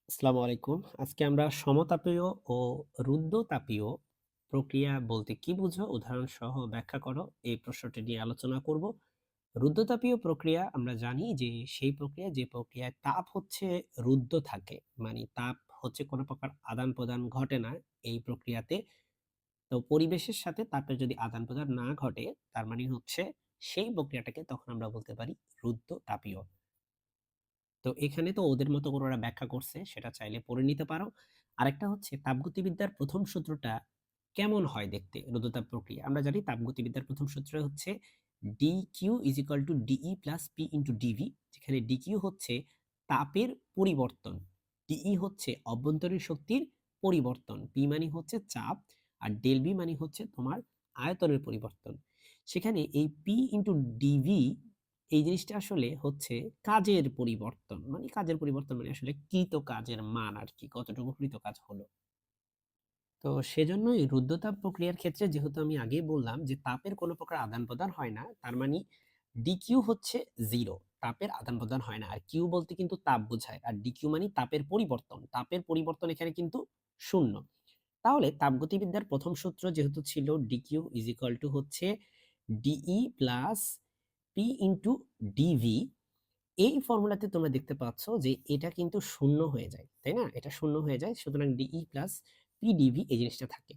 আসসালামু আলাইকুম। আজকে আমরা সমতাপীয় ও রুদ্ধতাপীয় প্রক্রিয়া বলতে কি বুঝো? উদাহরণ সহ ব্যাখ্যা করো। এই প্রশ্নটি নিয়ে আলোচনা করব। রুদ্ধতাপীয় প্রক্রিয়া আমরা জানি যে সেই প্রক্রিয়া যে প্রক্রিয়ায় তাপ হচ্ছে রুদ্ধ থাকে। মানে তাপ হচ্ছে কোনো প্রকার আদান-প্রদান ঘটে না এই প্রক্রিয়াতে। তো পরিবেশের সাথে তাপের যদি আদান-প্রদান না ঘটে তার মানে হচ্ছে সেই প্রক্রিয়াটাকে তখন আমরা বলতে পারি রুদ্ধতাপীয়। তো এখানে তো ওদের মতো করে ওরা ব্যাখ্যা করছে, সেটা চাইলে পড়ে নিতে পারো। আরেকটা হচ্ছে তাপগতিবিদ্যার ১ম সূত্রটা কেমন হয় দেখতে রোধতাপ প্রক্রিয়া? আমরা জানি তাপগতিবিদ্যার ১ম সূত্র হচ্ছে dQ = dE + P × dV, যেখানে dQ হচ্ছে তাপের পরিবর্তন, dE হচ্ছে অভ্যন্তরীণ শক্তির পরিবর্তন, P মানে হচ্ছে চাপ, আর del V মানে হচ্ছে তোমার আয়তনের পরিবর্তন। সেখানে এই P × dV এই জিনিসটা আসলে হচ্ছে কাজের পরিবর্তন। মানে কাজের পরিবর্তন মানে আসলে কৃত কাজের মান আরকি। কতটুকু কৃত কাজ হলো। তো সেজন্যই রুদ্ধতাপ প্রক্রিয়ার ক্ষেত্রে যেহেতু আমি আগেই বললাম যে তাপের কোনো প্রকার আদান-প্রদান হয় না। তার মানে dQ হচ্ছে 0, তাপের আদান-প্রদান হয় না। আর Q বলতে কিন্তু তাপ বোঝায়। আর dQ মানে তাপের পরিবর্তন। তাপের পরিবর্তন এখানে কিন্তু 0। তাহলে তাপগতিবিদ্যার ১ম সূত্র যেহেতু ছিল dQ হচ্ছে dE + P × dV, এই ফর্মুলাতে তোমরা দেখতে পাচ্ছ যে এটা কিন্তু শূন্য হয়ে যায়, তাই না? এটা শূন্য হয়ে যায়, সুতরাং ডিই প্লাস পিডিভি এই জিনিসটা থাকে।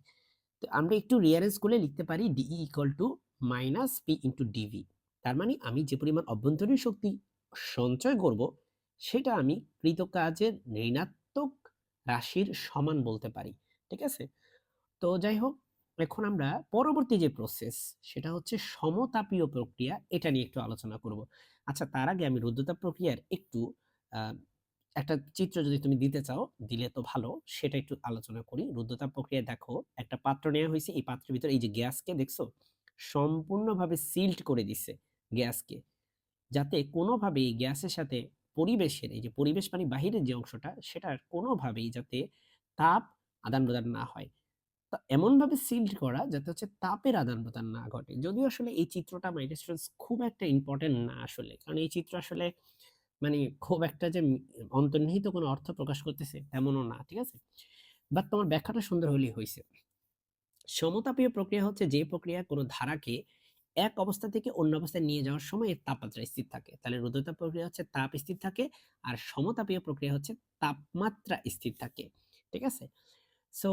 তো আমরা একটু রিয়ারেঞ্জ করলে লিখতে পারি D E equal to minus P into D V. তার মানে আমি যে পরিমাণ অভ্যন্তরীণ শক্তি সঞ্চয় করব সেটা আমি কৃত কাজের ঋণাত্মক রাশির সমান বলতে পারি। ঠিক আছে? তো যাই হোক, এখন আমরা পরবর্তী যে প্রসেস সেটা হচ্ছে সমতাপীয় প্রক্রিয়া, এটা নিয়ে একটু আলোচনা করব। আচ্ছা, তার আগে আমি রুদ্ধতাপ প্রক্রিয়ার একটু আহ, একটা চিত্র যদি তুমি দিতে চাও দিলে তো ভালো, সেটা একটু আলোচনা করি। রুদ্ধতাপ প্রক্রিয়ায় দেখো একটা পাত্র নেওয়া হয়েছে, এই পাত্রের ভিতরে এই যে গ্যাসকে দেখছো সম্পূর্ণভাবে সিল্ড করে দিছে গ্যাসকে, যাতে কোনোভাবেই এই গ্যাসের সাথে পরিবেশের এই যে পরিবেশ মানে বাহিরের যে অংশটা সেটার কোনোভাবেই যাতে তাপ আদান প্রদান না হয়। এমনভাবে সিল্ড করা যাতে হচ্ছে তাপের আদান-প্রদান না ঘটে। যদিও আসলে এই চিত্রটা মাই ডিয়ার স্টুডেন্টস খুব একটা ইম্পোর্টেন্ট না আসলে। কারণ এই চিত্র আসলে মানে খুব একটা যে অন্তর্নিহিত কোনো অর্থ প্রকাশ করতেছে তেমনও না। ঠিক আছে? বাট তোমার ব্যাখ্যাটা সুন্দর হলেই হইছে। সমতাপীয় প্রক্রিয়া হচ্ছে যে প্রক্রিয়া কোনো ধারাকে এক অবস্থা থেকে অন্য অবস্থায় নিয়ে যাওয়ার সময় এর তাপমাত্রা স্থির থাকে। তাহলে রুদ্ধতাপ প্রক্রিয়া হচ্ছে তাপ স্থির থাকে, আর সমতাপীয় প্রক্রিয়া হচ্ছে তাপমাত্রা স্থির থাকে। ঠিক আছে? সো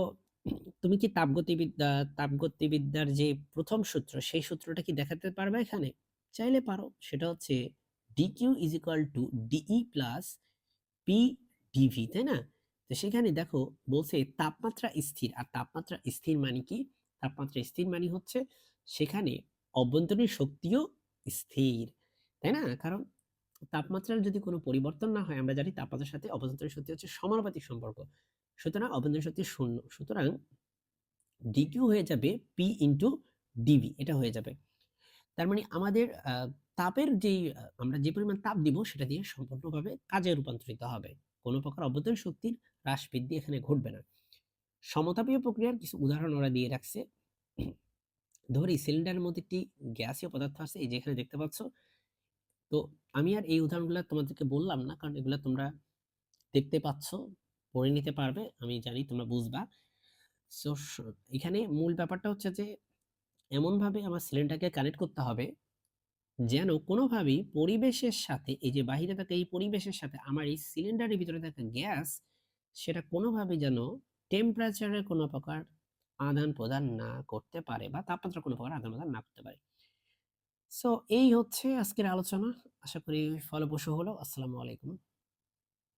তুমি কি তাপগতিবিদ্যার যে ১ম সূত্র সেই সূত্রটা কি দেখাতে পারবা এখানে? চাইলে পারো। সেটা হচ্ছে dQ = dE + PdV, তাই না? তো সেখানে দেখো বলছে তাপমাত্রা স্থির। আর তাপমাত্রা স্থির মানে কি? তাপমাত্রা স্থির মানে হচ্ছে সেখানে অভ্যন্তরীণ শক্তিও স্থির। তাই না? কারণ তাপমাত্রার যদি কোনো পরিবর্তন না হয়, আমরা জানি তাপমাত্রার সাথে অভ্যন্তরীণ শক্তি হচ্ছে সমানুপাতিক সম্পর্ক। সুতরাং অভ্যন্তরীণ শক্তি 0। সুতরাং ডিকিউ হয়ে যাবে পি ইন্টু ডিভি, এটা হয়ে যাবে। তার মানে আমাদের তাপের যেই আমরা যে পরিমাণ তাপ দিব সেটা দিয়ে সম্পূর্ণভাবে কাজে রূপান্তরিত হবে। কোনো প্রকার অভ্যন্তরীণ শক্তির হ্রাস বৃদ্ধি এখানে ঘটবে না। সমতাপীয় প্রক্রিয়ার কিছু উদাহরণ ওরা দিয়ে রাখছে। ধরি সিলিন্ডারের মধ্যে একটি গ্যাসীয় পদার্থ আছে, এই যে এখানে দেখতে পাচ্ছ। তো আমি আর এই উদাহরণগুলো তোমাদেরকে বললাম না, কারণ এগুলা তোমরা দেখতে পাচ্ছ, পড়ে নিতে পারবে। আমি জানি তোমরা বুঝবা। সো এখানে মূল ব্যাপারটা হচ্ছে যে এমনভাবে আমার সিলিন্ডারকে কানেক্ট করতে হবে যেন কোনোভাবেই পরিবেশের সাথে এই যে বাহিরে থাকা এই পরিবেশের সাথে আমার এই সিলিন্ডারের ভিতরে থাকা গ্যাস সেটা কোনোভাবেই যেন টেম্পারেচারের কোনো প্রকার আদান প্রদান না করতে পারে বা তাপমাত্রা কোনো প্রকার আদান প্রদান না করতে পারে। সো এই হচ্ছে আজকের আলোচনা। আশা করি ফলপ্রসূ হলো। আসসালামু আলাইকুম।